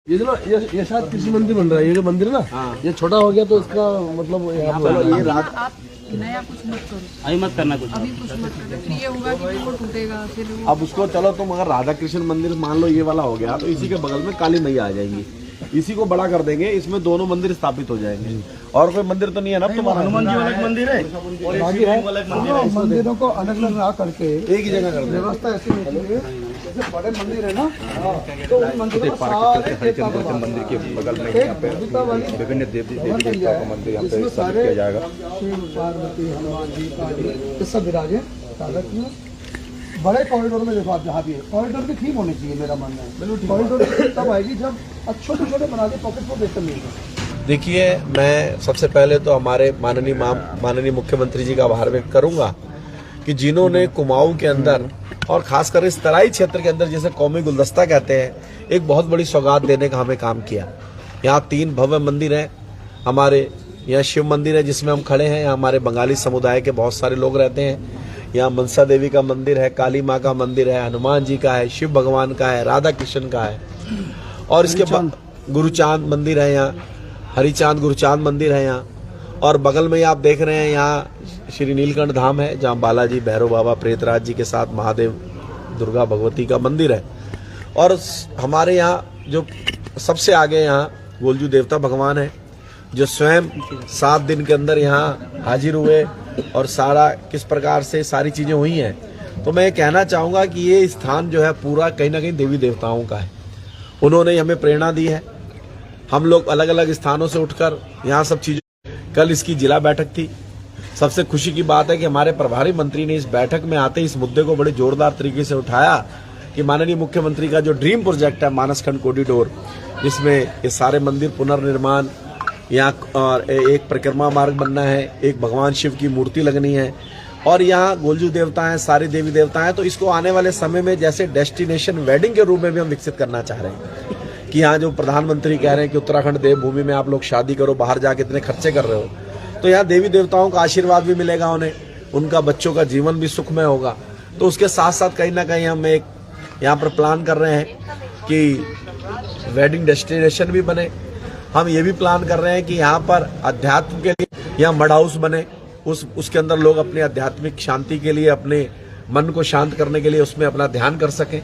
ये जो ना ये शायद कृषि मंदिर बन रहा है, ये जो मंदिर ना ये छोटा हो गया तो इसका मतलब ये रात आप नया कुछ मत करो, अभी मत करना कुछ। अभी कुछ मत करो, फिर ये होगा कि वो टूटेगा, फिर वो अब उसको चलो तुम अगर राधा कृष्ण मंदिर मान लो ये वाला हो गया तो इसी के बगल में काली मैया आ जाएंगी, इसी को बड़ा कर देंगे, इसमें दोनों मंदिर स्थापित हो जाएंगे। और कोई मंदिर तो नहीं है ना तुम्हारा? हनुमान जी वाला एक मंदिर है और एक शिवलिंग वाला एक मंदिर है। मंदिरों को अलग अलग ना करके एक ही जगह कर देंगे। व्यवस्था ऐसी होती है, जैसे बड़े मंदिर है ना तो उन मंदिरों को सारे हरिचंद्र मंदिर के बगल में यहाँ पे विभिन्न देवी देवताओं का मंदिर यहाँ पे स्थापित किया जाएगा। शिव पार्वती हनुमान जी काली ये सब विराजे ताकत में बड़े कॉरिडोर में। देखो आप जहाँ भी है कॉरिडोर भी ठीक होनी चाहिए, मेरा मानना है। कॉरिडोर तब आएगी जब छोटे छोटे बना के पॉकेट को देखकर मिलेगा। देखिए, मैं सबसे पहले तो हमारे माननीय मुख्यमंत्री जी का आभार व्यक्त करूंगा कि जिन्होंने कुमाऊं के अंदर और खासकर इस तराई क्षेत्र के अंदर जिसे कौमी गुलदस्ता कहते हैं, एक बहुत बड़ी सौगात देने का हमें काम किया। यहाँ 3 भव्य मंदिर हैं हमारे। यहाँ शिव मंदिर है जिसमें हम खड़े हैं, यहाँ हमारे बंगाली समुदाय के बहुत सारे लोग रहते हैं। यहाँ मनसा देवी का मंदिर है, काली माँ का मंदिर है, हनुमान जी का है, शिव भगवान का है, राधा कृष्ण का है, और इसके बाद गुरुचांद मंदिर है, यहाँ हरिचांद गुरुचांद मंदिर है यहाँ। और बगल में आप देख रहे हैं यहाँ श्री नीलकंठ धाम है, जहाँ बालाजी भैरव बाबा प्रेतराज जी के साथ महादेव दुर्गा भगवती का मंदिर है। और हमारे यहाँ जो सबसे आगे यहाँ गोलजू देवता भगवान है, जो स्वयं 7 दिन के अंदर यहाँ हाजिर हुए और सारा किस प्रकार से सारी चीजें हुई हैं। तो मैं कहना चाहूँगा कि ये स्थान जो है पूरा कहीं ना कहीं देवी देवताओं का है। उन्होंने हमें प्रेरणा दी है। हम लोग अलग अलग स्थानों से उठकर यहाँ सब चीज़ों, कल इसकी जिला बैठक थी। सबसे खुशी की बात है कि हमारे प्रभारी मंत्री ने इस बैठक में आते इस मुद्दे को बड़े जोरदार तरीके से उठाया कि माननीय मुख्यमंत्री का जो ड्रीम प्रोजेक्ट है मानसखंड कॉरिडोर, जिसमें ये सारे मंदिर पुनर्निर्माण, यहाँ और एक परिक्रमा मार्ग बनना है, एक भगवान शिव की मूर्ति लगनी है, और यहाँ गोलजू देवता हैं, सारे देवी देवता हैं। तो इसको आने वाले समय में जैसे डेस्टिनेशन वेडिंग के रूप में भी हम विकसित करना चाह रहे हैं कि यहाँ जो प्रधानमंत्री कह रहे हैं कि उत्तराखंड देवभूमि में आप लोग शादी करो, बाहर जाके इतने खर्चे कर रहे हो, तो यहाँ देवी देवताओं का आशीर्वाद भी मिलेगा उन्हें, उनका बच्चों का जीवन भी सुखमय होगा। तो उसके साथ साथ कहीं ना कहीं हम एक यहाँ पर प्लान कर रहे हैं कि वेडिंग डेस्टिनेशन भी बने। हम ये भी प्लान कर रहे हैं कि यहाँ पर अध्यात्म के लिए यहाँ मड हाउस बने, उसके अंदर लोग अपनी आध्यात्मिक शांति के लिए, अपने मन को शांत करने के लिए उसमें अपना ध्यान कर सकें।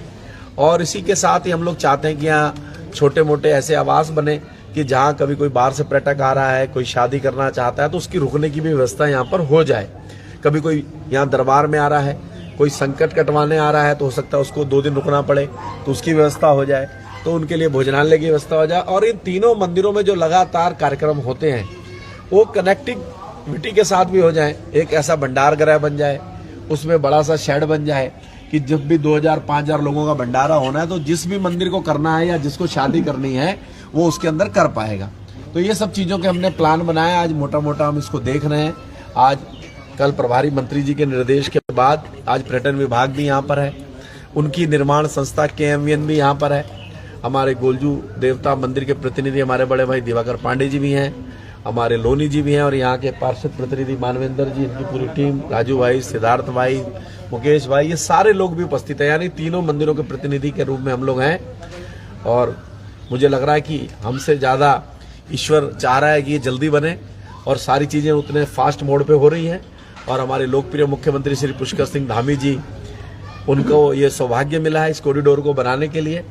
और इसी के साथ ही हम लोग चाहते हैं कि यहाँ छोटे मोटे ऐसे आवास बने कि जहाँ कभी कोई बाहर से पर्यटक आ रहा है, कोई शादी करना चाहता है तो उसकी रुकने की भी व्यवस्था यहाँ पर हो जाए। कभी कोई यहाँ दरबार में आ रहा है, कोई संकट कटवाने आ रहा है तो हो सकता है उसको 2 दिन रुकना पड़े, तो उसकी व्यवस्था हो जाए, तो उनके लिए भोजनालय की व्यवस्था हो जाए। और इन तीनों मंदिरों में जो लगातार कार्यक्रम होते हैं वो कनेक्टिविटी के साथ भी हो जाए। एक ऐसा भंडार गृह बन जाए, उसमें बड़ा सा शेड बन जाए कि जब भी 2000-5000 लोगों का भंडारा होना है तो जिस भी मंदिर को करना है या जिसको शादी करनी है वो उसके अंदर कर पाएगा। तो ये सब चीज़ों के हमने प्लान बनाया। आज मोटा मोटा हम इसको देख रहे हैं। आज कल प्रभारी मंत्री जी के निर्देश के बाद आज पर्यटन विभाग भी यहाँ पर है, उनकी निर्माण संस्था KMVN भी यहाँ पर है, हमारे गोलजू देवता मंदिर के प्रतिनिधि हमारे बड़े भाई दिवाकर पांडे जी भी हैं, हमारे लोनी जी भी हैं, और यहाँ के पार्षद प्रतिनिधि मानवेंद्र जी, इनकी पूरी टीम, राजू भाई, सिद्धार्थ भाई, मुकेश भाई, ये सारे लोग भी उपस्थित हैं। यानी तीनों मंदिरों के प्रतिनिधि के रूप में हम लोग हैं। और मुझे लग रहा है कि हमसे ज़्यादा ईश्वर चाह रहा है कि ये जल्दी बने और सारी चीज़ें उतने फास्ट मोड पे हो रही हैं। और हमारे लोकप्रिय मुख्यमंत्री श्री पुष्कर सिंह धामी जी, उनको ये सौभाग्य मिला है इस कॉरिडोर को बनाने के लिए,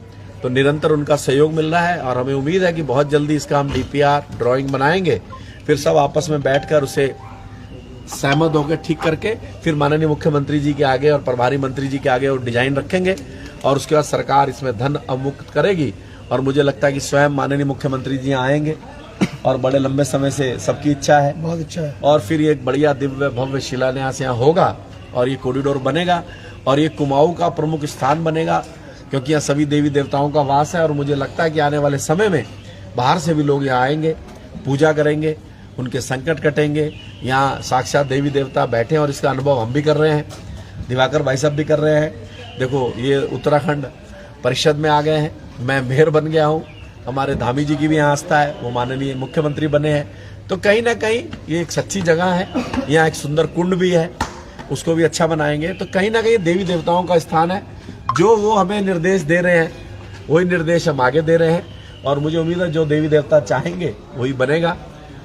तो निरंतर उनका सहयोग मिल रहा है। और हमें उम्मीद है कि बहुत जल्दी इसका हम DPR ड्राइंग बनाएंगे, फिर सब आपस में बैठकर उसे सहमत होकर ठीक करके फिर माननीय मुख्यमंत्री जी के आगे और प्रभारी मंत्री जी के आगे वो डिजाइन रखेंगे और उसके बाद सरकार इसमें धन अवमुक्त करेगी। और मुझे लगता है कि स्वयं माननीय मुख्यमंत्री जी आएंगे और बड़े लंबे समय से सबकी इच्छा है, बहुत अच्छा है, और फिर ये एक बढ़िया दिव्य भव्य शिलान्यास यहाँ होगा और ये कॉरिडोर बनेगा और ये कुमाऊं का प्रमुख स्थान बनेगा, क्योंकि यहाँ सभी देवी देवताओं का वास है। और मुझे लगता है कि आने वाले समय में बाहर से भी लोग यहाँ आएंगे, पूजा करेंगे, उनके संकट कटेंगे। यहाँ साक्षात देवी देवता बैठे और इसका अनुभव हम भी कर रहे हैं, दिवाकर भाई साहब भी कर रहे हैं। देखो, ये उत्तराखंड परिषद में आ गए हैं, मैं मेयर बन गया हूँ, हमारे धामी जी की भी यहाँ आस्था है, वो माननीय मुख्यमंत्री बने हैं। तो कहीं ना कहीं ये एक सच्ची जगह है। यहाँ एक सुंदर कुंड भी है, उसको भी अच्छा बनाएंगे। तो कहीं ना कहीं देवी देवताओं का स्थान है। जो वो हमें निर्देश दे रहे हैं वही निर्देश हम आगे दे रहे हैं। और मुझे उम्मीद है जो देवी देवता चाहेंगे वही बनेगा।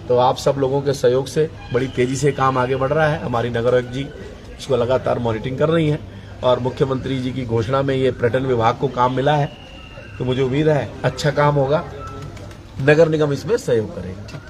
तो आप सब लोगों के सहयोग से बड़ी तेजी से काम आगे बढ़ रहा है। हमारी नगर आयुक्त जी इसको लगातार मॉनिटरिंग कर रही हैं और मुख्यमंत्री जी की घोषणा में ये पर्यटन विभाग को काम मिला है, तो मुझे उम्मीद है अच्छा काम होगा, नगर निगम इसमें सहयोग करेगा।